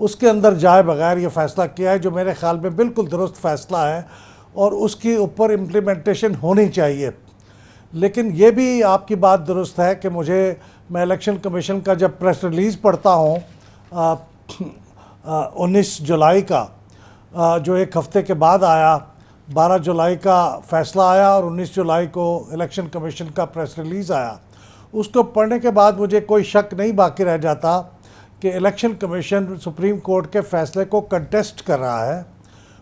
اس کے اندر جائے بغیر یہ فیصلہ کیا ہے، جو میرے خیال میں بالکل درست فیصلہ ہے اور اس کی اوپر امپلیمنٹیشن ہونی چاہیے۔ لیکن یہ بھی آپ کی بات درست ہے کہ میں الیکشن کمیشن کا جب پریس ریلیز پڑھتا ہوں 19 جولائی کا، جو ایک ہفتے کے بعد آیا، 12 جولائی کا فیصلہ آیا اور 19 جولائی کو الیکشن کمیشن کا پریس ریلیز آیا، اس کو پڑھنے کے بعد مجھے کوئی شک نہیں باقی رہ جاتا کہ الیکشن کمیشن سپریم کورٹ کے فیصلے کو کنٹیسٹ کر رہا ہے،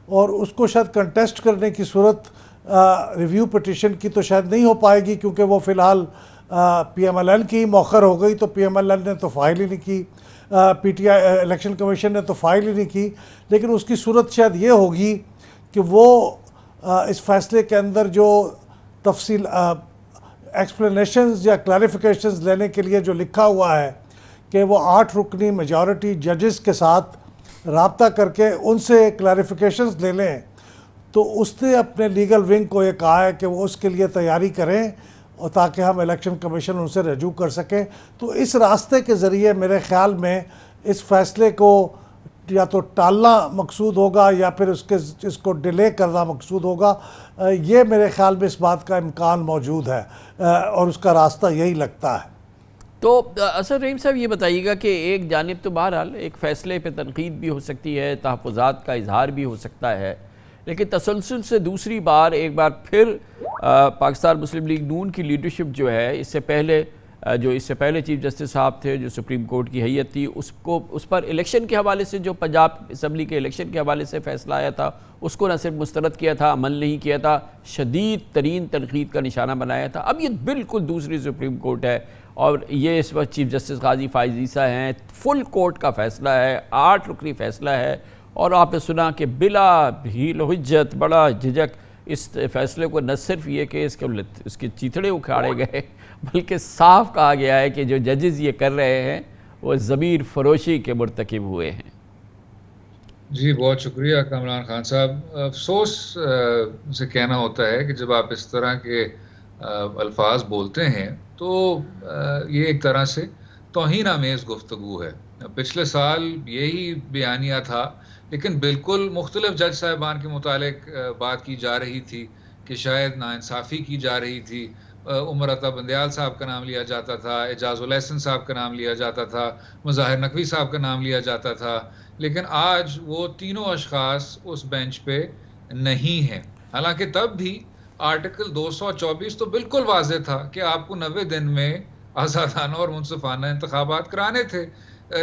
اور اس کو شاید کنٹیسٹ کرنے کی صورت ریویو پٹیشن کی تو شاید نہیں ہو پائے گی، کیونکہ وہ فی الحال پی ایم ایل این کی موخر ہو گئی، تو پی ایم ایل این نے تو فائل ہی نہیں کی، P T I election commission نے تو فائل ہی نہیں کی۔ لیکن اس کی صورت شاید یہ ہوگی کہ وہ اس فیصلے کے اندر جو تفصیل ایکسپلینیشنز یا کلیریفیکیشنز لینے کے لیے جو لکھا ہوا ہے کہ وہ 8 رکنی میجورٹی ججز کے ساتھ رابطہ کر کے ان سے کلیریفیکیشنز لے لیں، تو اس نے اپنے لیگل ونگ کو یہ کہا ہے کہ وہ اس کے لیے تیاری کریں اور تاکہ ہم الیکشن کمیشن ان سے رجوع کر سکیں۔ تو اس راستے کے ذریعے میرے خیال میں اس فیصلے کو یا تو ٹالنا مقصود ہوگا یا پھر اس کو ڈیلے کرنا مقصود ہوگا۔ یہ میرے خیال میں اس بات کا امکان موجود ہے اور اس کا راستہ یہی لگتا ہے۔ تو اسد رحیم صاحب یہ بتائیے گا کہ ایک جانب تو بہرحال ایک فیصلے پہ تنقید بھی ہو سکتی ہے، تحفظات کا اظہار بھی ہو سکتا ہے، لیکن تسلسل سے دوسری بار ایک بار پھر پاکستان مسلم لیگ نون کی لیڈرشپ جو ہے، اس سے پہلے چیف جسٹس صاحب تھے، جو سپریم کورٹ کی حیثیت تھی، اس پر الیکشن کے حوالے سے جو پنجاب اسمبلی کے الیکشن کے حوالے سے فیصلہ آیا تھا، اس کو نہ صرف مسترد کیا تھا، عمل نہیں کیا تھا، شدید ترین تنقید کا نشانہ بنایا تھا۔ اب یہ بالکل دوسری سپریم کورٹ ہے اور یہ اس وقت چیف جسٹس قاضی فائز عیسیٰ ہیں، فل کورٹ کا فیصلہ ہے، 8 رکنی فیصلہ ہے، اور آپ نے سنا کہ بلا ہیل حجت بڑا جھجک اس فیصلے کو نہ صرف یہ کہ اس کے چیتھڑے اکھاڑے گئے، بلکہ صاف کہا گیا ہے کہ جو ججز یہ کر رہے ہیں وہ ضمیر فروشی کے مرتکب ہوئے ہیں۔ جی بہت شکریہ کامران خان صاحب۔ افسوس سے کہنا ہوتا ہے کہ جب آپ اس طرح کے الفاظ بولتے ہیں تو یہ ایک طرح سے توہین آمیز گفتگو ہے۔ پچھلے سال یہی بیانیہ تھا، لیکن بالکل مختلف جج صاحبان کے متعلق بات کی جا رہی تھی کہ شاید ناانصافی کی جا رہی تھی۔ عمر عطا بندیال صاحب کا نام لیا جاتا تھا، اعجاز الحسن صاحب کا نام لیا جاتا تھا، مظاہر نقوی صاحب کا نام لیا جاتا تھا، لیکن آج وہ تینوں اشخاص اس بینچ پہ نہیں ہیں۔ حالانکہ تب بھی آرٹیکل 224 تو بالکل واضح تھا کہ آپ کو 90 دن میں آزادانہ اور منصفانہ انتخابات کرانے تھے۔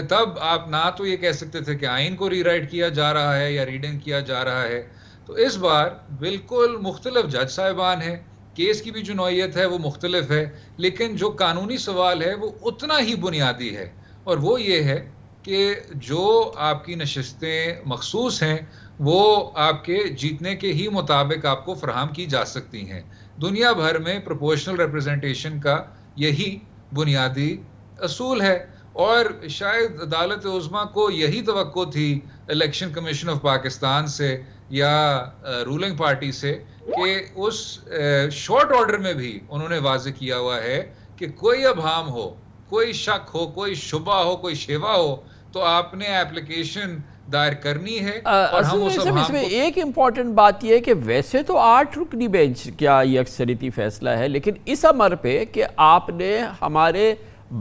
تب آپ نہ تو یہ کہہ سکتے تھے کہ آئین کو ری رائٹ کیا جا رہا ہے یا ریڈنگ کیا جا رہا ہے۔ تو اس بار بالکل مختلف جج صاحبان ہیں، کیس کی بھی جو نوعیت ہے وہ مختلف ہے، لیکن جو قانونی سوال ہے وہ اتنا ہی بنیادی ہے، اور وہ یہ ہے کہ جو آپ کی نشستیں مخصوص ہیں وہ آپ کے جیتنے کے ہی مطابق آپ کو فراہم کی جا سکتی ہیں۔ دنیا بھر میں پروپورشنل ریپرزنٹیشن کا یہی بنیادی اصول ہے، اور شاید عدالت عظمیٰ کو یہی توقع تھی الیکشن کمیشن آف پاکستان سے یا رولنگ پارٹی سے کہ اس شارٹ آرڈر میں بھی انہوں نے واضح کیا ہوا ہے کہ کوئی ابہام ہو، کوئی شک ہو، کوئی شبہ ہو، کوئی شیوا ہو، تو آپ نے ایپلیکیشن دائر کرنی ہے۔ اور ہم اس میں ایک امپورٹنٹ بات یہ ہے کہ ویسے تو 8 رکنی بینچ کیا یہ اکثریتی فیصلہ ہے، لیکن اس امر پہ کہ آپ نے ہمارے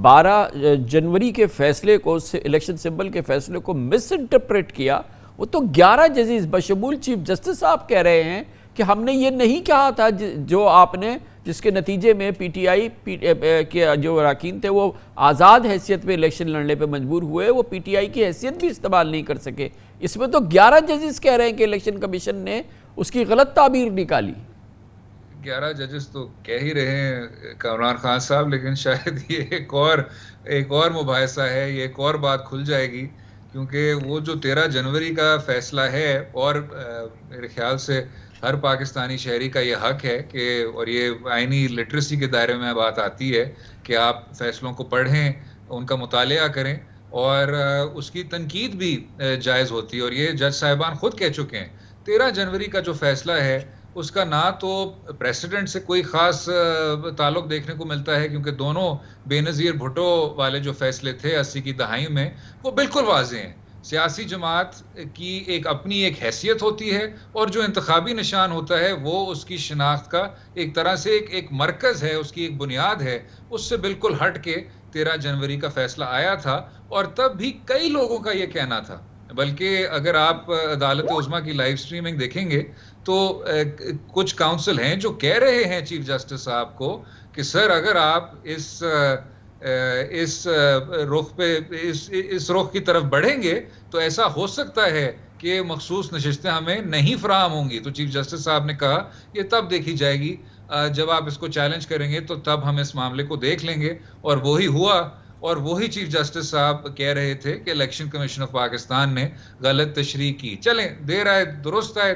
12 جنوری کے فیصلے کو، الیکشن سمبل کے فیصلے کو مس انٹرپریٹ کیا، وہ تو 11 ججز بشمول چیف جسٹس صاحب کہہ رہے ہیں کہ ہم نے یہ نہیں کہا تھا، جو آپ نے جس کے نتیجے میں پی ٹی آئی کے جو اراکین تھے وہ آزاد حیثیت پہ الیکشن لڑنے پہ مجبور ہوئے، وہ پی ٹی آئی کی حیثیت بھی استعمال نہیں کر سکے۔ اس میں تو 11 ججز کہہ رہے ہیں کہ الیکشن کمیشن نے اس کی غلط تعبیر نکالی۔ 11 ججز تو کہہ ہی رہے ہیں کامران خان صاحب، لیکن شاید یہ ایک اور مباحثہ ہے، یہ ایک اور بات کھل جائے گی، کیونکہ وہ جو 13 جنوری کا فیصلہ ہے، اور میرے خیال سے ہر پاکستانی شہری کا یہ حق ہے کہ، اور یہ آئینی لٹریسی کے دائرے میں بات آتی ہے کہ آپ فیصلوں کو پڑھیں، ان کا مطالعہ کریں، اور اس کی تنقید بھی جائز ہوتی ہے، اور یہ جج صاحبان خود کہہ چکے ہیں۔ 13 جنوری کا جو فیصلہ ہے اس کا نہ تو پریسیڈنٹ سے کوئی خاص تعلق دیکھنے کو ملتا ہے، کیونکہ دونوں بے نظیر بھٹو والے جو فیصلے تھے 80 کی دہائی میں وہ بالکل واضح ہیں۔ سیاسی جماعت کی ایک اپنی ایک حیثیت ہوتی ہے، اور جو انتخابی نشان ہوتا ہے وہ اس کی شناخت کا ایک طرح سے ایک مرکز ہے، اس کی ایک بنیاد ہے۔ اس سے بالکل ہٹ کے 13 جنوری کا فیصلہ آیا تھا، اور تب بھی کئی لوگوں کا یہ کہنا تھا، بلکہ اگر آپ عدالت عظمیٰ کی لائیو سٹریمنگ دیکھیں گے تو کچھ کاؤنسل ہیں جو کہہ رہے ہیں چیف جسٹس صاحب کو کہ سر اگر آپ اس رخ کی طرف بڑھیں گے تو ایسا ہو سکتا ہے کہ مخصوص نشستیں ہمیں نہیں فراہم ہوں گی۔ تو چیف جسٹس صاحب نے کہا یہ تب دیکھی جائے گی، جب آپ اس کو چیلنج کریں گے تو تب ہم اس معاملے کو دیکھ لیں گے، اور وہی ہوا۔ اور وہی چیف جسٹس صاحب کہہ رہے تھے کہ الیکشن کمیشن آف پاکستان نے غلط تشریح کی۔ چلیں، دیر آئے درست آئے۔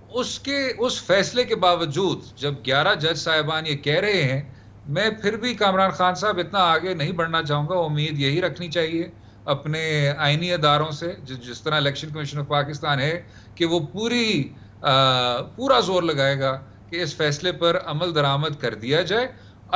اس فیصلے کے باوجود جب 11 جج صاحبان یہ کہہ رہے ہیں، میں پھر بھی کامران خان صاحب اتنا آگے نہیں بڑھنا چاہوں گا۔ امید یہی رکھنی چاہیے اپنے آئینی اداروں سے، جس طرح الیکشن کمیشن آف پاکستان ہے، کہ وہ پورا زور لگائے گا کہ اس فیصلے پر عمل درآمد کر دیا جائے۔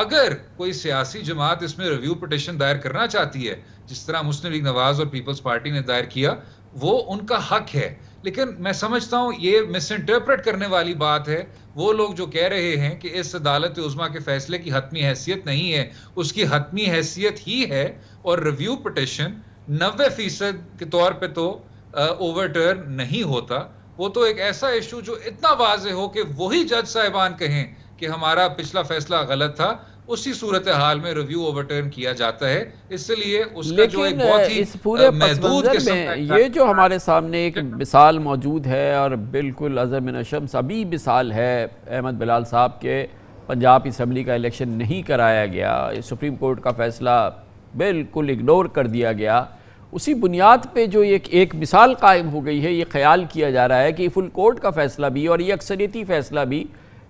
اگر کوئی سیاسی جماعت اس میں ریویو پٹیشن دائر کرنا چاہتی ہے، جس طرح مسلم لیگ نواز اور پیپلز پارٹی نے دائر کیا، وہ ان کا حق ہے، لیکن میں سمجھتا ہوں یہ مس انٹرپریٹ کرنے والی بات ہے۔ وہ لوگ جو کہہ رہے ہیں کہ اس عدالت عظمیٰ کے فیصلے کی حتمی حیثیت نہیں ہے، اس کی حتمی حیثیت ہی ہے، اور ریویو پٹیشن 90% کے طور پہ تو اوور ٹرن نہیں ہوتا۔ وہ تو ایک ایسا ایشو جو اتنا واضح ہو کہ وہی جج صاحبان کہیں کہ ہمارا پچھلا فیصلہ غلط تھا، اسی صورتحال میں ریویو اوور ٹرن کیا جاتا ہے۔ اس لیے اس کا جو ایک بہت ہی اس پورے پس محدود منظر قسم میں کا یہ جو ہمارے سامنے ایک مثال موجود ہے، اور بالکل عظم من الشمس ابھی مثال ہے، احمد بلال صاحب کے پنجاب اسمبلی کا الیکشن نہیں کرایا گیا، سپریم کورٹ کا فیصلہ بالکل اگنور کر دیا گیا، اسی بنیاد پہ جو ایک مثال قائم ہو گئی ہے، یہ خیال کیا جا رہا ہے کہ فل کورٹ کا فیصلہ بھی اور یہ اکثریتی فیصلہ بھی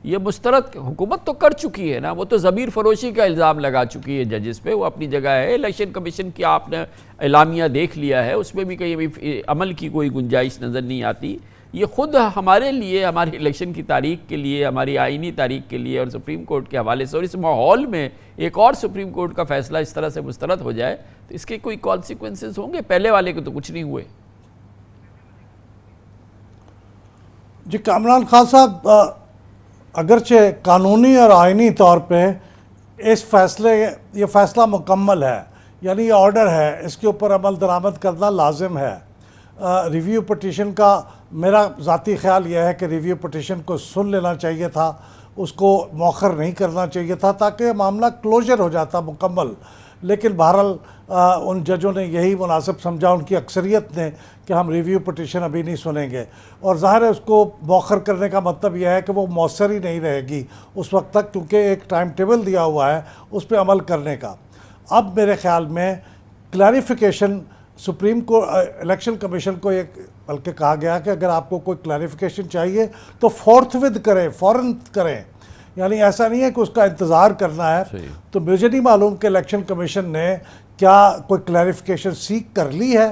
یہ مسترد حکومت تو کر چکی ہے نا، وہ تو ضمیر فروشی کا الزام لگا چکی ہے ججز پہ، وہ اپنی جگہ ہے۔ الیکشن کمیشن کی آپ نے اعلامیہ دیکھ لیا ہے، اس میں بھی کہیں بھی عمل کی کوئی گنجائش نظر نہیں آتی۔ یہ خود ہمارے لیے، ہماری الیکشن کی تاریخ کے لیے، ہماری آئینی تاریخ کے لیے اور سپریم کورٹ کے حوالے سے، اور اس ماحول میں ایک اور سپریم کورٹ کا فیصلہ اس طرح سے مسترد ہو جائے تو اس کے کوئی کانسیکوینسز ہوں گے؟ پہلے والے کے تو کچھ نہیں ہوئے۔ جی کامران خان صاحب، اگرچہ قانونی اور آئینی طور پہ یہ فیصلہ مکمل ہے، یعنی یہ آرڈر ہے، اس کے اوپر عمل درآمد کرنا لازم ہے۔ ریویو پٹیشن کا میرا ذاتی خیال یہ ہے کہ ریویو پٹیشن کو سن لینا چاہیے تھا، اس کو مؤخر نہیں کرنا چاہیے تھا، تاکہ معاملہ کلوجر ہو جاتا مکمل۔ لیکن بہرحال ان ججوں نے یہی مناسب سمجھا، ان کی اکثریت نے، کہ ہم ریویو پٹیشن ابھی نہیں سنیں گے، اور ظاہر ہے اس کو مؤخر کرنے کا مطلب یہ ہے کہ وہ مؤثر ہی نہیں رہے گی اس وقت تک، کیونکہ ایک ٹائم ٹیبل دیا ہوا ہے اس پہ عمل کرنے کا۔ اب میرے خیال میں کلیریفیکیشن سپریم کو، الیکشن کمیشن کو ایک بلکہ کہا گیا کہ اگر آپ کو کوئی کلیریفیکیشن چاہیے تو فورتھ ود کریں، فوراً کریں، یعنی ایسا نہیں ہے کہ اس کا انتظار کرنا ہے۔ تو مجھے نہیں معلوم کہ الیکشن کمیشن نے کیا کوئی کلیریفیکیشن سیک کر لی ہے،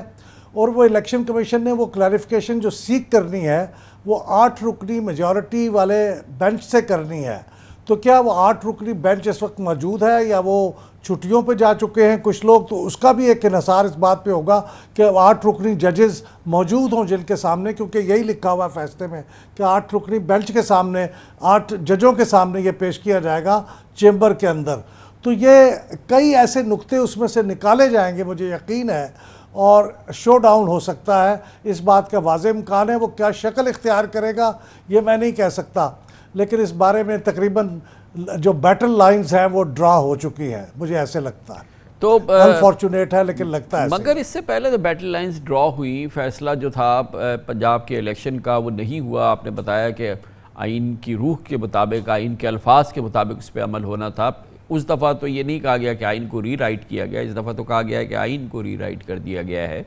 اور وہ الیکشن کمیشن نے وہ کلیریفیکیشن جو سیک کرنی ہے وہ 8 رکنی میجورٹی والے بینچ سے کرنی ہے۔ تو کیا وہ 8 رکنی بینچ اس وقت موجود ہے یا وہ چھٹیوں پہ جا چکے ہیں کچھ لوگ؟ تو اس کا بھی ایک انحصار اس بات پہ ہوگا کہ 8 رکنی ججز موجود ہوں جن کے سامنے، کیونکہ یہی لکھا ہوا ہے فیصلے میں کہ 8 رکنی بینچ کے سامنے، 8 ججوں کے سامنے یہ پیش کیا جائے گا چیمبر کے اندر۔ تو یہ کئی ایسے نقطے اس میں سے نکالے جائیں گے، مجھے یقین ہے، اور شو ڈاؤن ہو سکتا ہے۔ اس بات کا واضح امکان ہے، وہ کیا شکل اختیار کرے گا یہ میں نہیں کہہ سکتا، لیکن اس بارے میں تقریباً جو بیٹل لائنز ہیں وہ ڈرا ہو چکی ہیں، مجھے ایسے لگتا ہے۔ تو انفارچونیٹ ہے لیکن لگتا ہے، مگر اس سے پہلے تو بیٹل لائنز ڈرا ہوئی، فیصلہ جو تھا پنجاب کے الیکشن کا وہ نہیں ہوا۔ آپ نے بتایا کہ آئین کی روح کے مطابق، آئین کے الفاظ کے مطابق اس پہ عمل ہونا تھا۔ اس دفعہ تو یہ نہیں کہا گیا کہ آئین کو ری رائٹ کیا گیا، اس دفعہ تو کہا گیا ہے کہ آئین کو ری رائٹ کر دیا گیا ہے۔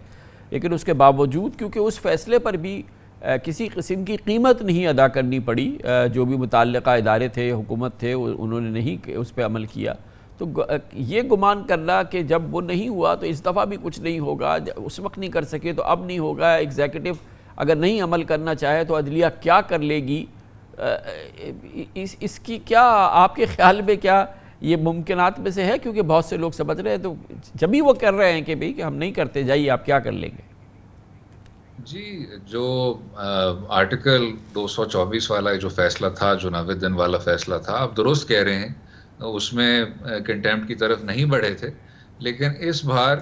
لیکن اس کے باوجود کیونکہ اس فیصلے پر بھی کسی قسم کی قیمت نہیں ادا کرنی پڑی، جو بھی متعلقہ ادارے تھے، حکومت تھے، انہوں نے نہیں اس پہ عمل کیا، تو یہ گمان کرنا کہ جب وہ نہیں ہوا تو اس دفعہ بھی کچھ نہیں ہوگا، اس وقت نہیں کر سکے تو اب نہیں ہوگا، ایگزیکٹو اگر نہیں عمل کرنا چاہے تو عدلیہ کیا کر لے گی، اس کی کیا آپ کے خیال میں کیا یہ ممکنات میں سے ہے؟ کیونکہ بہت سے لوگ سمجھ رہے ہیں، تو جب ہی وہ کر رہے ہیں کہ بھئی کہ ہم نہیں کرتے، جائیے آپ کیا کر لیں گے؟ جی، جو آرٹیکل 224 والا جو فیصلہ تھا، جو 90 دن والا فیصلہ تھا، آپ درست کہہ رہے ہیں، اس میں کنٹیمپٹ کی طرف نہیں بڑھے تھے، لیکن اس بار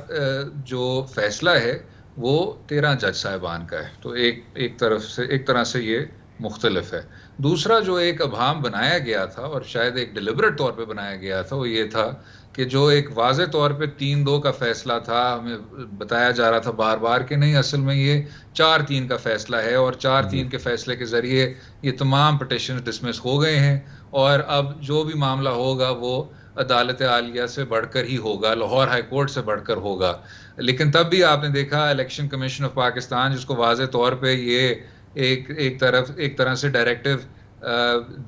جو فیصلہ ہے وہ 13 جج صاحبان کا ہے، تو ایک طرح سے یہ مختلف ہے۔ دوسرا جو ایک ابہام بنایا گیا تھا، اور شاید ایک ڈیلیبریٹ طور پہ بنایا گیا تھا، وہ یہ تھا کہ جو ایک واضح طور پہ 3-2 کا فیصلہ تھا، ہمیں بتایا جا رہا تھا بار بار کہ نہیں، اصل میں یہ 4-3 کا فیصلہ ہے، اور 4-3 کے فیصلے کے ذریعے یہ تمام پٹیشنز ڈسمس ہو گئے ہیں، اور اب جو بھی معاملہ ہوگا وہ عدالت عالیہ سے بڑھ کر ہی ہوگا، لاہور ہائی کورٹ سے بڑھ کر ہوگا۔ لیکن تب بھی آپ نے دیکھا الیکشن کمیشن آف پاکستان، جس کو واضح طور پہ یہ ایک طرح سے ڈائریکٹو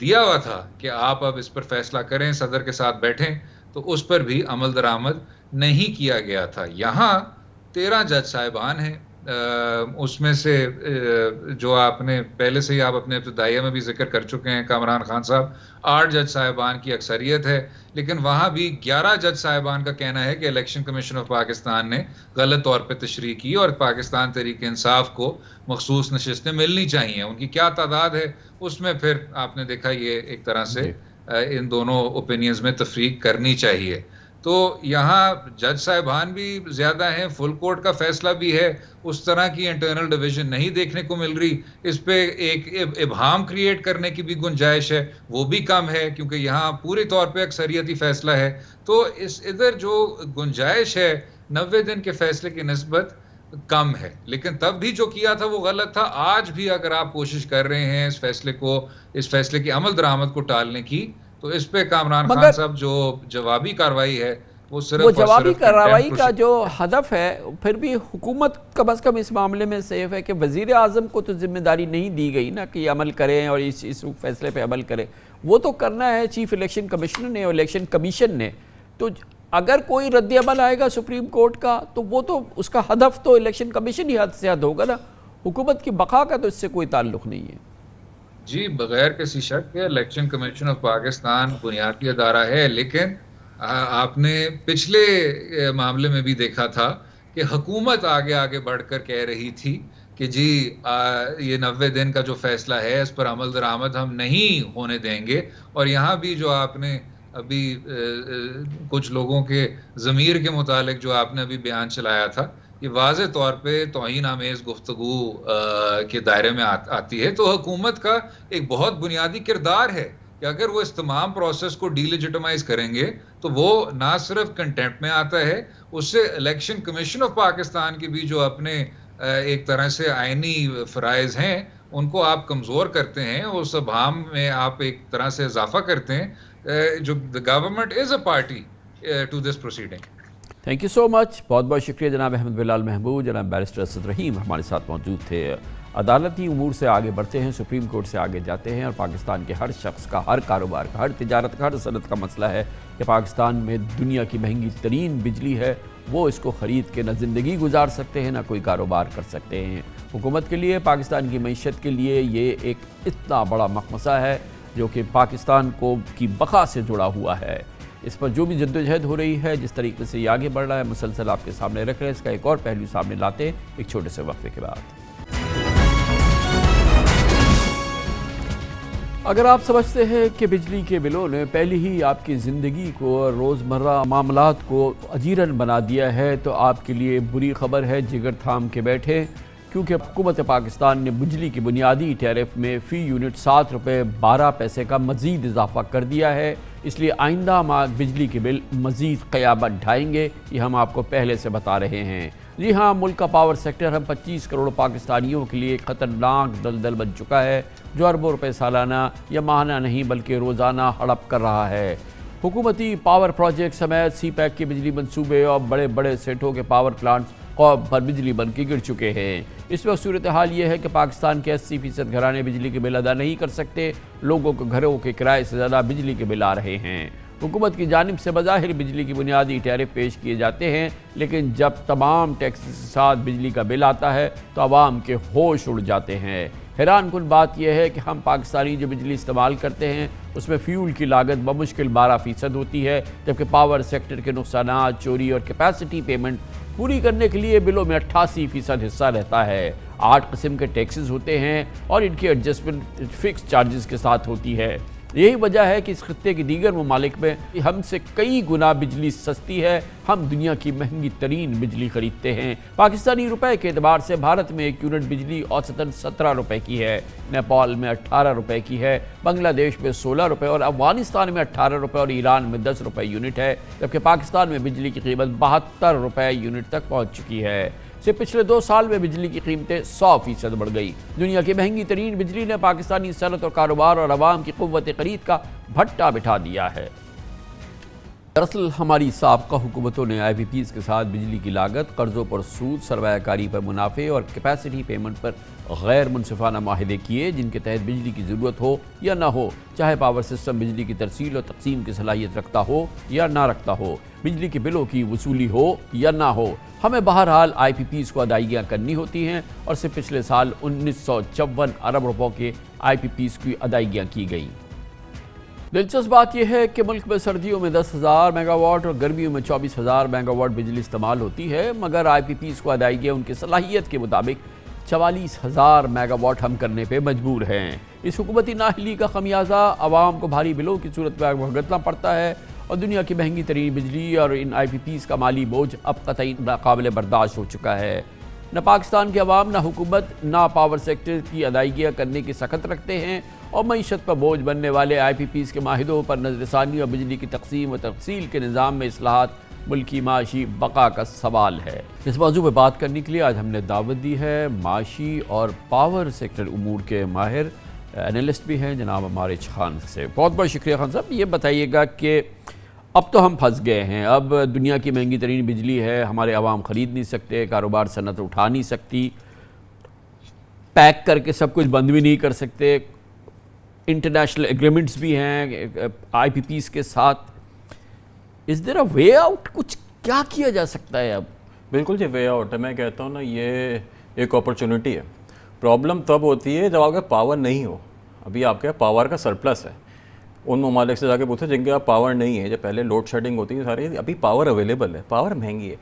دیا ہوا تھا کہ آپ اب اس پر فیصلہ کریں، صدر کے ساتھ بیٹھیں، تو اس پر بھی عمل درآمد نہیں کیا گیا تھا۔ یہاں 13 جج صاحبان ہیں، اس میں سے جو آپ نے پہلے سے ہی آپ اپنے ابتدائیہ میں بھی ذکر کر چکے ہیں کامران خان صاحب، 8 جج صاحبان کی اکثریت ہے، لیکن وہاں بھی 11 جج صاحبان کا کہنا ہے کہ الیکشن کمیشن آف پاکستان نے غلط طور پہ تشریح کی، اور پاکستان تحریک انصاف کو مخصوص نشستیں ملنی چاہیے۔ ان کی کیا تعداد ہے، اس میں پھر آپ نے دیکھا یہ ایک طرح سے ان دونوں اوپینینز میں تفریق کرنی چاہیے۔ تو یہاں جج صاحبان بھی زیادہ ہیں، فل کورٹ کا فیصلہ بھی ہے، اس طرح کی انٹرنل ڈویژن نہیں دیکھنے کو مل رہی، اس پہ ایک ابہام کریٹ کرنے کی بھی گنجائش ہے، وہ بھی کم ہے، کیونکہ یہاں پوری طور پہ اکثریتی فیصلہ ہے۔ تو ادھر جو گنجائش ہے 90 دن کے فیصلے کی نسبت کم ہے، لیکن تب بھی جو کیا تھا وہ غلط تھا۔ آج بھی اگر آپ کوشش کر رہے ہیں اس فیصلے کی عمل درآمد کو ٹالنے کی، تو اس پہ کامران خان صاحب جو جوابی کارروائی ہے وہ جوابی کارروائی کا جو ہدف ہے، پھر بھی حکومت کم از کم اس معاملے میں سیف ہے کہ وزیر اعظم کو تو ذمہ داری نہیں دی گئی نا کہ عمل کریں اور اس فیصلے پہ عمل کریں، وہ تو کرنا ہے چیف الیکشن کمشنر نے اور الیکشن کمیشن نے۔ تو اگر کوئی رد عمل آئے گا سپریم کورٹ کا، تو وہ تو اس کا ہدف تو الیکشن کمیشن ہی حد سے حد ہوگا نا، حکومت کی بقا کا تو اس سے کوئی تعلق نہیں ہے۔ جی، بغیر کسی شک کے الیکشن کمیشن آف پاکستان بنیادی ادارہ ہے، لیکن آپ نے پچھلے معاملے میں بھی دیکھا تھا کہ حکومت آگے بڑھ کر کہہ رہی تھی کہ جی یہ 90 دن کا جو فیصلہ ہے اس پر عمل درآمد ہم نہیں ہونے دیں گے، اور یہاں بھی جو آپ نے ابھی کچھ لوگوں کے ضمیر کے متعلق جو آپ نے ابھی بیان چلایا تھا، یہ واضح طور پہ توہین آمیز گفتگو کے دائرے میں آتی ہے۔ تو حکومت کا ایک بہت بنیادی کردار ہے کہ اگر وہ اس تمام پروسیس کو ڈی لیجٹمائز کریں گے تو وہ نہ صرف کنٹیمپٹ میں آتا ہے، اس سے الیکشن کمیشن آف پاکستان کی بھی جو اپنے ایک طرح سے آئینی فرائض ہیں ان کو آپ کمزور کرتے ہیں، اس ابہام میں آپ ایک طرح سے اضافہ کرتے ہیں۔ جو the government is a party to this proceeding۔ Thank you so much, بہت بہت شکریہ جناب احمد بلال محمود۔ جناب بیرسٹر اسد رحیم ہمارے ساتھ موجود تھے۔ عدالتی امور سے آگے بڑھتے ہیں، سپریم کورٹ سے آگے جاتے ہیں، اور پاکستان کے ہر شخص کا، ہر کاروبار کا، ہر تجارت کا، ہر صنعت کا مسئلہ ہے کہ پاکستان میں دنیا کی مہنگی ترین بجلی ہے، وہ اس کو خرید کے نہ زندگی گزار سکتے ہیں نہ کوئی کاروبار کر سکتے ہیں۔ حکومت کے لیے، پاکستان کی معیشت کے لیے یہ ایک اتنا بڑا مخمصہ ہے جو کہ پاکستان کی بقا سے جڑا ہوا ہے۔ اس پر جو بھی جدوجہد ہو رہی ہے، جس طریقے سے یہ آگے بڑھ رہا ہے، مسلسل آپ کے سامنے رکھ رہے ہیں۔ اس کا ایک اور پہلو سامنے لاتے ہیں ایک چھوٹے سے وقفے کے بعد۔ اگر آپ سمجھتے ہیں کہ بجلی کے بلوں نے پہلے ہی آپ کی زندگی کو، روزمرہ معاملات کو اجیرن بنا دیا ہے، تو آپ کے لیے بری خبر ہے، جگر تھام کے بیٹھے، کیونکہ حکومت پاکستان نے بجلی کی بنیادی ٹیرف میں فی یونٹ 7 روپے 12 پیسے کا مزید اضافہ کر دیا ہے۔ اس لیے آئندہ ماہ بجلی کے بل مزید قیامت ڈھائیں گے، یہ ہم آپ کو پہلے سے بتا رہے ہیں۔ جی ہاں، ملک کا پاور سیکٹر ہم 25 کروڑ پاکستانیوں کے لیے خطرناک دلدل بن چکا ہے، جو اربوں روپے سالانہ یا ماہانہ نہیں بلکہ روزانہ ہڑپ کر رہا ہے۔ حکومتی پاور پروجیکٹ سمیت سی پیک کے بجلی منصوبے اور بڑے بڑے سیٹوں کے پاور پلانٹس قوم پر بجلی بن کے گر چکے ہیں۔ اس وقت صورتحال یہ ہے کہ پاکستان کے 80% گھرانے بجلی کے بل ادا نہیں کر سکتے، لوگوں کو گھروں کے کرائے سے زیادہ بجلی کے بل آ رہے ہیں۔ حکومت کی جانب سے بظاہر بجلی کی بنیادی ٹیرف پیش کیے جاتے ہیں، لیکن جب تمام ٹیکس کے ساتھ بجلی کا بل آتا ہے تو عوام کے ہوش اڑ جاتے ہیں۔ حیران کن بات یہ ہے کہ ہم پاکستانی جو بجلی استعمال کرتے ہیں اس میں فیول کی لاگت بمشکل 12% ہوتی ہے، جبکہ پاور سیکٹر کے نقصانات، چوری اور کیپیسٹی پیمنٹ پوری کرنے کے لیے بلوں میں 88% حصہ رہتا ہے۔ 8 قسم کے ٹیکسز ہوتے ہیں اور ان کی ایڈجسٹمنٹ فکس چارجز کے ساتھ ہوتی ہے۔ یہی وجہ ہے کہ اس خطے کے دیگر ممالک میں ہم سے کئی گنا بجلی سستی ہے، ہم دنیا کی مہنگی ترین بجلی خریدتے ہیں۔ پاکستانی روپے کے اعتبار سے بھارت میں 1 یونٹ بجلی اوسطاً 17 روپے کی ہے، نیپال میں 18 روپے کی ہے، بنگلہ دیش میں 16 روپے اور افغانستان میں 18 روپے اور ایران میں 10 روپے یونٹ ہے، جبکہ پاکستان میں بجلی کی قیمت 72 روپے یونٹ تک پہنچ چکی ہے۔ سے پچھلے 2 سال میں بجلی کی قیمتیں 100% بڑھ گئی۔ دنیا کی مہنگی ترین بجلی نے پاکستانی صنعت اور کاروبار اور عوام کی قوت خرید کا بھٹا بٹھا دیا ہے۔ دراصل ہماری سابقہ حکومتوں نے آئی پی پیز کے ساتھ بجلی کی لاگت، قرضوں پر سود، سرمایہ کاری پر منافع اور کیپیسٹی پیمنٹ پر غیر منصفانہ معاہدے کیے، جن کے تحت بجلی کی ضرورت ہو یا نہ ہو، چاہے پاور سسٹم بجلی کی ترسیل اور تقسیم کی صلاحیت رکھتا ہو یا نہ رکھتا ہو، بجلی کے بلوں کی وصولی ہو یا نہ ہو، ہمیں بہرحال آئی پی پیز کو ادائیگیاں کرنی ہوتی ہیں اور سے پچھلے سال 1954 ارب روپوں کے آئی پی پیز کی ادائیگیاں کی گئیں۔ دلچسپ بات یہ ہے کہ ملک میں سردیوں میں 10,000 میگا واٹ اور گرمیوں میں 24,000 میگا واٹ بجلی استعمال ہوتی ہے، مگر آئی پی پیز کو ادائیگیاں ان کی صلاحیت کے مطابق 44,000 میگا واٹ ہم کرنے پہ مجبور ہیں۔ اس حکومتی نااہلی کا خمیازہ عوام کو بھاری بلوں کی صورت میں بھگتنا پڑتا ہے اور دنیا کی مہنگی ترین بجلی اور ان آئی پی پیز کا مالی بوجھ اب قطعی ناقابل برداشت ہو چکا ہے۔ نہ پاکستان کے عوام، نہ حکومت، نہ پاور سیکٹر کی ادائیگیاں کرنے کی سخت رکھتے ہیں اور معیشت پر بوجھ بننے والے آئی پی پیز کے معاہدوں پر نظر ثانی اور بجلی کی تقسیم و تفصیل کے نظام میں اصلاحات ملکی معاشی بقا کا سوال ہے۔ اس موضوع پہ بات کرنے کے لیے آج ہم نے دعوت دی ہے معاشی اور پاور سیکٹر امور کے ماہر انالسٹ بھی ہیں جناب مارج خان سے۔ بہت بہت شکریہ خان صاحب۔ یہ بتائیے گا کہ اب تو ہم پھنس گئے ہیں، اب دنیا کی مہنگی ترین بجلی ہے، ہمارے عوام خرید نہیں سکتے، کاروبار صنعت اٹھا نہیں سکتی، پیک کر کے سب کچھ بند بھی نہیں کر سکتے، انٹرنیشنل ایگریمنٹس بھی ہیں آئی پی پیز کے ساتھ۔ از دیر اے وے آؤٹ؟ کچھ کیا کیا جا سکتا ہے اب؟ بالکل جی وے آؤٹ ہے، میں کہتا ہوں نا یہ ایک اپرچونٹی ہے۔ پرابلم تب ہوتی ہے جب آپ کے پاور نہیں ہو۔ ابھی آپ کے پاور کا سرپلس ہے، ان ممالک سے جا کے پوچھیں جن کے آپ پاور نہیں ہے، جب پہلے لوڈ شیڈنگ ہوتی ہے ساری، ابھی پاور اویلیبل ہے، پاور مہنگی ہے۔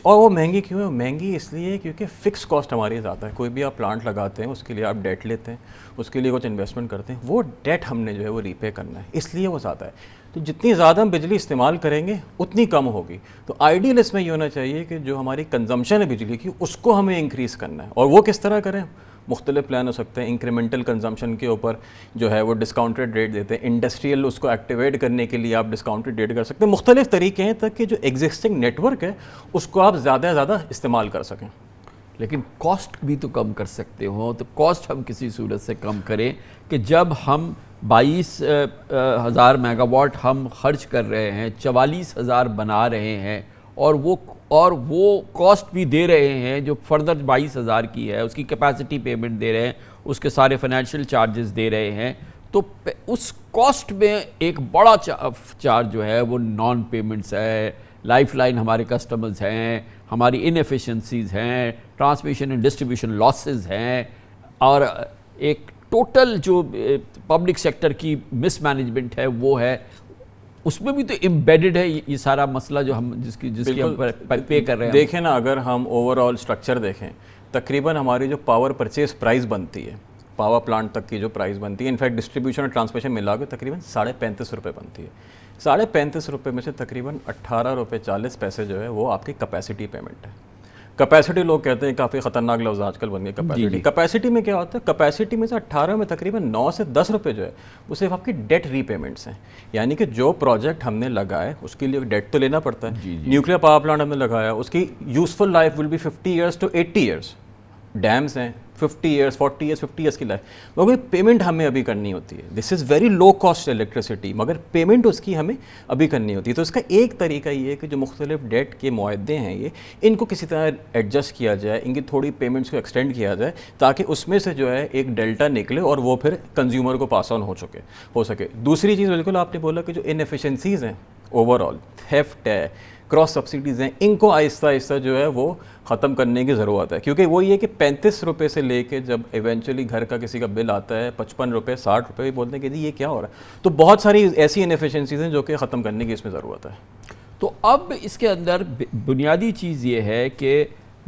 اور وہ مہنگی کیوں ہے؟ مہنگی اس لیے کیونکہ فکس کاسٹ ہماری زیادہ ہے۔ کوئی بھی آپ پلانٹ لگاتے ہیں اس کے لیے آپ ڈیٹ لیتے ہیں، اس کے لیے کچھ انویسٹمنٹ کرتے ہیں، وہ ڈیٹ ہم نے جو ہے وہ ری پے کرنا ہے، اس لیے وہ زیادہ ہے۔ تو جتنی زیادہ ہم بجلی استعمال کریں گے اتنی کم ہوگی۔ تو آئیڈیل اس میں یہ ہونا چاہیے کہ جو ہماری کنزمپشن ہے بجلی کی اس کو ہمیں انکریز کرنا ہے، اور وہ کس طرح کریں؟ مختلف پلان ہو سکتے ہیں۔ انکریمنٹل کنزمپشن کے اوپر جو ہے وہ ڈسکاؤنٹڈ ریٹ دیتے ہیں، انڈسٹریل اس کو ایکٹیویٹ کرنے کے لیے آپ ڈسکاؤنٹڈ ریٹ کر سکتے ہیں۔ مختلف طریقے ہیں تک کہ جو ایگزسٹنگ نیٹ ورک ہے اس کو آپ زیادہ سے زیادہ استعمال کر سکیں۔ لیکن کاسٹ بھی تو کم کر سکتے ہوں، تو کاسٹ ہم کسی صورت سے کم کریں کہ جب ہم 22,000 میگا واٹ ہم خرچ کر رہے ہیں، 44,000 بنا رہے ہیں اور وہ کاسٹ بھی دے رہے ہیں جو فردر 22,000 کی ہے، اس کی کیپیسٹی پیمنٹ دے رہے ہیں، اس کے سارے فائنینشیل چارجز دے رہے ہیں، تو اس کاسٹ میں ایک بڑا چارج جو ہے وہ نان پیمنٹس ہے، لائف لائن ہمارے کسٹمرز ہیں، ہماری انیفیشنسیز ہیں، ٹرانسمیشن اینڈ ڈسٹریبیوشن لاسز ہیں، اور ایک ٹوٹل جو پبلک سیکٹر کی مس مینجمنٹ ہے وہ ہے۔ اس میں بھی تو امبیڈڈ ہے یہ سارا مسئلہ جو ہم جس کی ہم پے کر رہے ہیں۔ دیکھیں نا، اگر ہم اوور آل اسٹرکچر دیکھیں، تقریباً ہماری جو پاور پرچیز پرائز بنتی ہے، پاور پلانٹ تک کی جو پرائز بنتی ہے، انفیکٹ ڈسٹریبیوشن اور ٹرانسمیشن ملا کے تقریباً 35.5 روپے بنتی ہے۔ 35.5 روپے میں سے تقریباً 18 روپے 40 پیسے جو ہے وہ آپ کی کیپیسٹی پیمنٹ ہے۔ کیپیسٹی لوگ کہتے ہیں کافی خطرناک لفظ آج کل بن گئے کیپیسٹی۔ کیپیسٹی میں کیا ہوتا ہے؟ کیپیسٹی میں سے 18 میں تقریباً 9 سے 10 روپے جو ہے وہ صرف آپ کی ڈیٹ ری پیمنٹس ہیں، یعنی کہ جو پروجیکٹ ہم نے لگائے اس کے لیے ڈیٹ تو لینا پڑتا ہے۔ نیوکلیر پاور پلانٹ ہم نے لگایا، اس کی useful life will be 50 years to 80 years. Dams ہیں 50 ایئرس 40 ایئرس 50 ایئرس کی لائف، مگر پیمنٹ ہمیں ابھی کرنی ہوتی ہے۔ This is very low cost electricity, مگر پیمنٹ اس کی ہمیں ابھی کرنی ہوتی ہے۔ تو اس کا ایک طریقہ یہ ہے کہ جو مختلف ڈیٹ کے معاہدے ہیں ان کو کسی طرح ایڈجسٹ کیا جائے، ان کی تھوڑی پیمنٹس کو ایکسٹینڈ کیا جائے تاکہ اس میں سے جو ہے ایک ڈیلٹا نکلے اور وہ پھر کنزیومر کو پاس آن ہو سکے۔ دوسری چیز بالکل آپ نے بولا کہ جو انیفیشنسیز ہیں اوور آل، تھیفٹ ہے، کراس سبسڈیز ہیں، ان کو آہستہ آہستہ جو ہے وہ ختم کرنے کی ضرورت ہے، کیونکہ وہ یہ کہ 35 روپے سے لے کے جب ایونچولی گھر کا کسی کا بل آتا ہے 55 روپے 60 روپے بھی بولتے ہیں کہ جی یہ کیا ہو رہا ہے۔ تو بہت ساری ایسی انیفیشنسیز ہیں جو کہ ختم کرنے کی اس میں ضرورت ہے۔ تو اب اس کے اندر بنیادی چیز یہ ہے کہ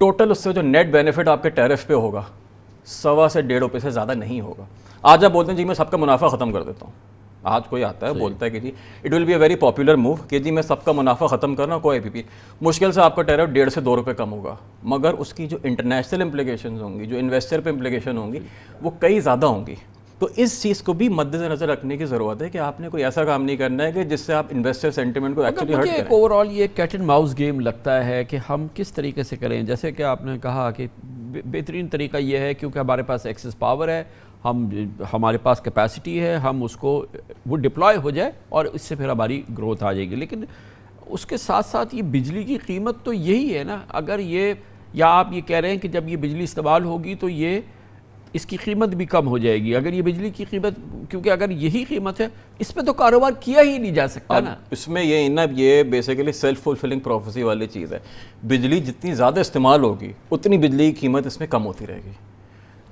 ٹوٹل اس سے جو نیٹ بینیفٹ آپ کے ٹیرف پہ ہوگا 1.25 سے 1.5 سے زیادہ نہیں ہوگا. آج آپ بولتے ہیں جی میں سب کا منافع ختم کر دیتا ہوں. آج کوئی آتا ہے بولتا ہے کہ جی it will be a very popular move کہ جی میں سب کا منافع ختم کرنا, کوئی IPP مشکل سے آپ کا ٹیرف 1.5 سے 2 روپے کم ہوگا, مگر اس کی جو انٹرنیشنل امپلیکیشنز ہوں گی, جو انویسٹر پہ امپلیکیشن ہوں گی, وہ کئی زیادہ ہوں گی. تو اس چیز کو بھی مد نظر رکھنے کی ضرورت ہے کہ آپ نے کوئی ایسا کام نہیں کرنا ہے کہ جس سے آپ انویسٹر سینٹیمنٹ کو ایکچولی ہرٹ کریں. اوور آل یہ کیٹ اینڈ ماؤس گیم لگتا ہے کہ ہم کس طریقے سے کریں. جیسے کہ آپ نے کہا کہ بہترین طریقہ یہ ہے کیونکہ ہمارے پاس ایکسس پاور ہے, ہمارے پاس کیپیسٹی ہے, ہم اس کو وہ ڈپلوائے ہو جائے اور اس سے پھر ہماری گروتھ آ جائے گی. لیکن اس کے ساتھ ساتھ یہ بجلی کی قیمت تو یہی ہے نا. اگر یہ یا آپ یہ کہہ رہے ہیں کہ جب یہ بجلی استعمال ہوگی تو یہ اس کی قیمت بھی کم ہو جائے گی. اگر یہ بجلی کی قیمت, کیونکہ اگر یہی قیمت ہے اس پہ تو کاروبار کیا ہی نہیں جا سکتا نا. اس میں یہ بیسیکلی سیلف فلفلنگ پروفیسی والی چیز ہے. بجلی جتنی زیادہ استعمال ہوگی اتنی بجلی کی قیمت اس میں کم ہوتی رہے گی.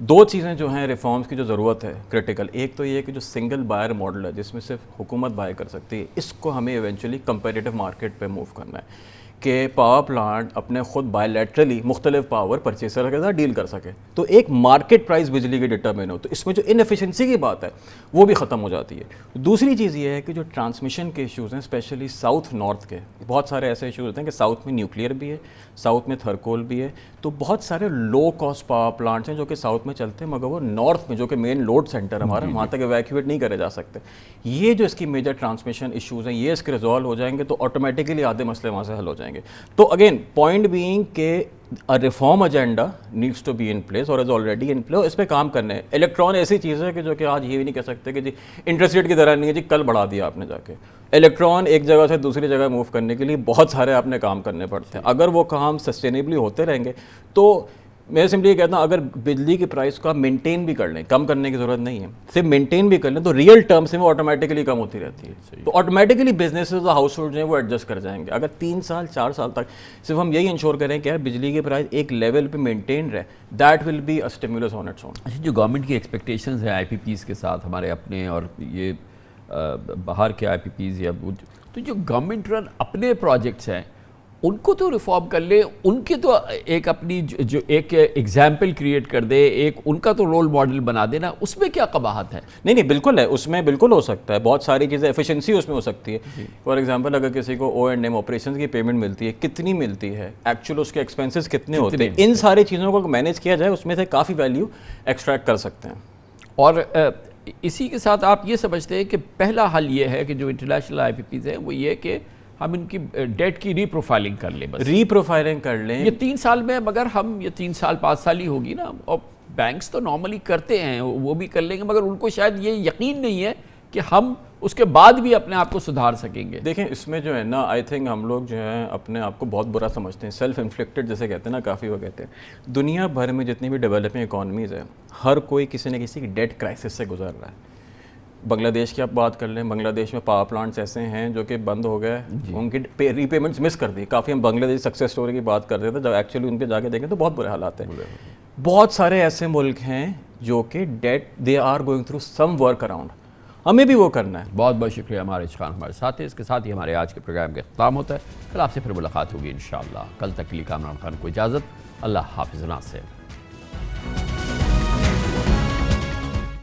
2 چیزیں جو ہیں ریفارمز کی جو ضرورت ہے کرٹیکل, ایک تو یہ کہ جو سنگل بائر ماڈل ہے جس میں صرف حکومت بائی کر سکتی ہے, اس کو ہمیں ایونچولی کمپیٹیٹو مارکیٹ پہ موو کرنا ہے کہ پاور پلانٹ اپنے خود بائی لیٹرلی مختلف پاور پرچیزر کے ساتھ ڈیل کر سکے, تو ایک مارکیٹ پرائز بجلی کی ڈٹرمن ہو, تو اس میں جو انفیشنسی کی بات ہے وہ بھی ختم ہو جاتی ہے. دوسری چیز یہ ہے کہ جو ٹرانسمیشن کے ایشوز ہیں اسپیشلی ساؤتھ نارتھ کے, بہت سارے ایسے ایشوز ہوتے ہیں کہ ساؤتھ میں نیوکلیئر بھی ہے, ساؤتھ میں تھرکول بھی ہے, تو بہت سارے لو کاسٹ پاور پلانٹس ہیں جو کہ ساؤتھ میں چلتے ہیں, مگر وہ نارتھ میں جو کہ مین لوڈ سینٹر ہمارا وہاں تک ایویکویٹ نہیں کرے جا سکتے. یہ جو اس کی میجر ٹرانسمیشن ایشوز ہیں یہ اس کے ریزالو ہو جائیں گے تو آٹومیٹکلی آدھے مسئلے وہاں سے حل ہو جائیں گے. تو اگین پوائنٹ بینگ کہ reform agenda needs to be in place اور از آلریڈی ان پلیس, اس پہ کام کرنے ہے. الیکٹران ایسی چیز ہے کہ جو کہ آج یہ بھی نہیں کہہ سکتے کہ جی انٹرسٹ ریٹ کی طرح نہیں ہے جی کل بڑھا دیا آپ نے جا کے. الیکٹران ایک جگہ سے دوسری جگہ موو کرنے کے لیے بہت سارے آپ نے کام کرنے پڑتے ہیں. اگر وہ کام سسٹینیبلی ہوتے رہیں گے تو میں سمپلی یہ کہتا ہوں اگر بجلی کی پرائس کو آپ مینٹین بھی کر لیں, کم کرنے کی ضرورت نہیں ہے, صرف مینٹین بھی کر لیں تو ریئل ٹرمس میں وہ آٹومیٹکلی کم ہوتی رہتی ہے. تو آٹومیٹکلی بزنسز اور ہاؤس ہولڈ جو ہیں وہ ایڈجسٹ کر جائیں گے. اگر 3 سال 4 سال تک صرف ہم یہی انشور کریں کہ یار بجلی کی پرائس ایک لیول پہ مینٹین رہے, that will be a stimulus on its own. اچھا, جو گورنمنٹ کی ایکسپیکٹیشنز ہیں IPPs کے ساتھ ہمارے اپنے اور یہ باہر کے IPPs, یا تو جو گورنمنٹ رن اپنے پروجیکٹس ہیں ان کو تو ریفارم کر لے, ان کے تو ایک اپنی جو ایک ایگزامپل کریٹ کر دے, ایک ان کا تو رول ماڈل بنا دینا, اس میں کیا قباحت ہے؟ نہیں بالکل ہے, اس میں بالکل ہو سکتا ہے. بہت ساری چیزیں ایفیشنسی اس میں ہو سکتی ہے. فار ایگزامپل اگر کسی کو O&M آپریشنز کی پیمنٹ ملتی ہے, کتنی ملتی ہے, ایکچوئل اس کے ایکسپینسز کتنے ہوتے ہیں, ان ساری چیزوں کو مینیج کیا جائے اس میں سے کافی ویلیو ایکسٹریکٹ کر سکتے ہیں. اور اسی کے ساتھ آپ یہ سمجھتے ہیں کہ پہلا حل یہ ہے کہ جو انٹرنیشنل IPPs ہیں وہ یہ کہ ہم ان کی ڈیٹ کی ری پروفائلنگ کر لیں, بس ری پروفائلنگ کر لیں. یہ 3 سال میں, مگر ہم یہ 3 سال 5 سال ہی ہوگی نا, اور بینکس تو نارملی کرتے ہیں وہ بھی کر لیں گے, مگر ان کو شاید یہ یقین نہیں ہے کہ ہم اس کے بعد بھی اپنے آپ کو سدھار سکیں گے. دیکھیں اس میں جو ہے نا آئی تھنک ہم لوگ جو ہیں اپنے آپ کو بہت برا سمجھتے ہیں, سیلف انفلکٹڈ جیسے کہتے ہیں نا, کافی وہ کہتے ہیں. دنیا بھر میں جتنی بھی ڈیولپنگ اکانومیز ہیں ہر کوئی کسی نہ کسی کی ڈیٹ کرائسس سے گزر رہا ہے. بنگلہ دیش کی آپ بات کر لیں, بنگلہ دیش میں پاور پلانٹس ایسے ہیں جو کہ بند ہو گئے, ان کی ری پیمنٹس مس کر دی. کافی ہم بنگلہ دیش سکسیس اسٹوری کی بات کر رہے تھے, جب ایکچولی ان پہ جا کے دیکھیں تو بہت برے حالات ہیں. بہت سارے ایسے ملک ہیں جو کہ that they are going through some work around, ہمیں بھی وہ کرنا ہے. بہت بہت شکریہ عمارش خان ہمارے ساتھ ہیں. اس کے ساتھ ہی ہمارے آج کے پروگرام کا اختتام ہوتا ہے. کل آپ سے پھر ملاقات ہوگی انشاءاللہ. کل تک کے لیے کامران خان کو اجازت. اللہ حافظ. ناصر.